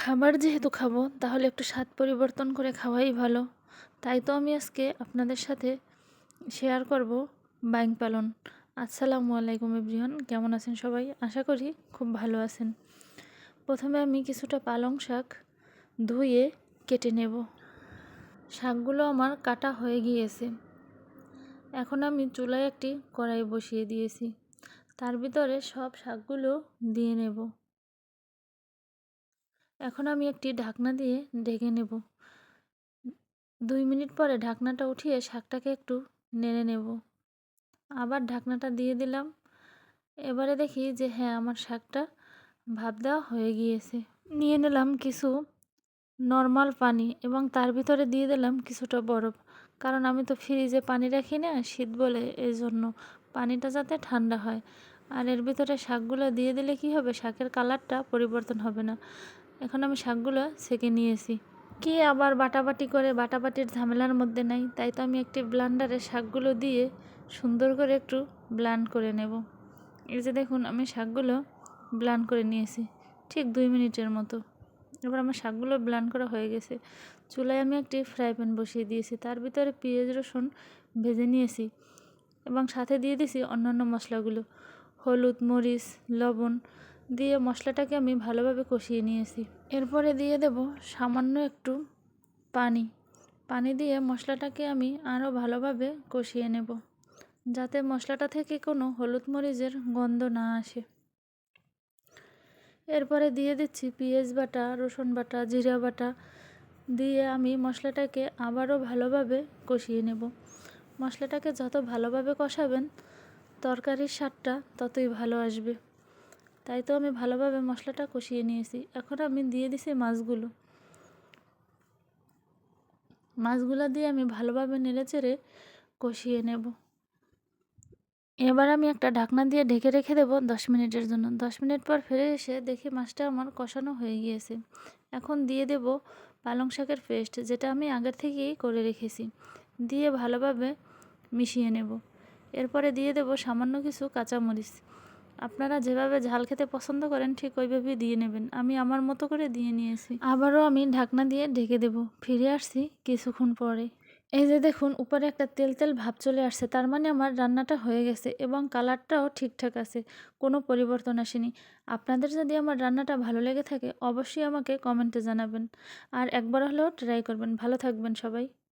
খাবার যেহেতু খাবো তাহলে একটু স্বাদ পরিবর্তন করে খাওয়াই ভালো। তাই তো আমি আজকে আপনাদের সাথে শেয়ার করব বাইং পালন। আসসালামু আলাইকুম এভরিওয়ান, কেমন আছেন সবাই? আশা করি খুব ভালো আছেন। প্রথমে আমি কিছুটা পালং শাক ধুয়ে কেটে নেব। শাকগুলো আমার কাটা হয়ে গিয়েছে। এখন আমি চুলায় একটি কড়াই বসিয়ে দিয়েছি, তার ভিতরে সব শাকগুলো দিয়ে নেব। এখন আমি একটি ঢাকনা দিয়ে ঢেকে নেব। 2 মিনিট পরে ঢাকনাটা উঠিয়ে শাকটাকে একটু নেড়ে নেব। আবার ঢাকনাটা দিয়ে দিলাম। এবারে দেখি যে হ্যাঁ, আমার শাকটা ভাপ দেওয়া হয়ে গিয়েছে। নিয়ে নিলাম কিছু নর্মাল পানি এবং তার ভিতরে দিয়ে দিলাম কিছুটা বরফ, কারণ আমি তো ফ্রিজে পানি রাখি না, শীত বলে, এই জন্য পানিটা যাতে ঠান্ডা হয়। আর এর ভিতরে শাকগুলো দিয়ে দিলে কি হবে, শাকের কালারটা পরিবর্তন হবে না। এখন আমি শাকগুলো ছেঁকে নিয়েছি। কি আবার বাটাবাটি করে, বাটাবাটির ঝামেলার মধ্যে নাই, তাই তো আমি একটি ব্লান্ডারে শাকগুলো দিয়ে সুন্দর করে একটু ব্লান্ড করে নেব। এই যে দেখুন, আমি শাকগুলো ব্লান্ড করে নিয়েছি ঠিক 2 মিনিটের মতো। এবার আমার শাকগুলো ব্লান্ড করা হয়ে গেছে। চুলায় আমি একটি ফ্রাই প্যান বসিয়ে দিয়েছি, তার ভিতরে পেঁয়াজ রসুন ভেজে নিয়েছি এবং সাথে দিয়ে দিয়েছি অন্যান্য মশলাগুলো, হলুদ, মরিচ, লবণ দিয়ে মশলাটাকে আমি ভালোভাবে কষিয়ে নিয়েছি। এরপরে দিয়ে দেব সামান্য একটু পানি। পানি দিয়ে মশলাটাকে আমি আরও ভালোভাবে কষিয়ে নেব, যাতে মশলাটা থেকে কোনো হলুদ মরিচের গন্ধ না আসে। এরপরে দিয়ে দিচ্ছি পেঁয়াজ বাটা, রসুন বাটা, জিরা বাটা দিয়ে আমি মশলাটাকে আবারও ভালোভাবে কষিয়ে নেব। মশলাটাকে যত ভালোভাবে কষাবেন তরকারির স্বাদটা ততই ভালো আসবে। তাই তো আমি ভালোভাবে মশলাটা কষিয়ে নিয়েছি। এখন আমি দিয়ে দিছি মাছগুলো দিয়ে আমি ভালোভাবে নেড়েচেড়ে কষিয়ে নেব। এবার আমি একটা ঢাকনা দিয়ে ঢেকে রেখে দেবো 10 মিনিটের জন্য। 10 মিনিট পর ফিরে এসে দেখি মাছটা আমার কষানো হয়ে গিয়েছে। এখন দিয়ে দেব পালং শাকের পেস্ট, যেটা আমি আগের থেকেই করে রেখেছি, দিয়ে ভালোভাবে মিশিয়ে নেব। এরপরে দিয়ে দেব সামান্য কিছু কাঁচামরিচ। আপনারা যেভাবে ঝাল খেতে পছন্দ করেন ঠিক ওইভাবেই দিয়ে নেবেন। আমি আমার মতো করে দিয়ে নিয়েছি। আবারও আমি ঢাকনা দিয়ে ঢেকে দেব। ফিরে আসছি কিছুক্ষণ পরে। এই যে দেখুন, উপরে একটা তেল তেল ভাব চলে আসছে, তার মানে আমার রান্নাটা হয়ে গেছে এবং কালারটাও ঠিকঠাক আছে, কোনো পরিবর্তন আসেনি। আপনাদের যদি আমার রান্নাটা ভালো লেগে থাকে অবশ্যই আমাকে কমেন্টে জানাবেন আর একবার হলেও ট্রাই করবেন। ভালো থাকবেন সবাই।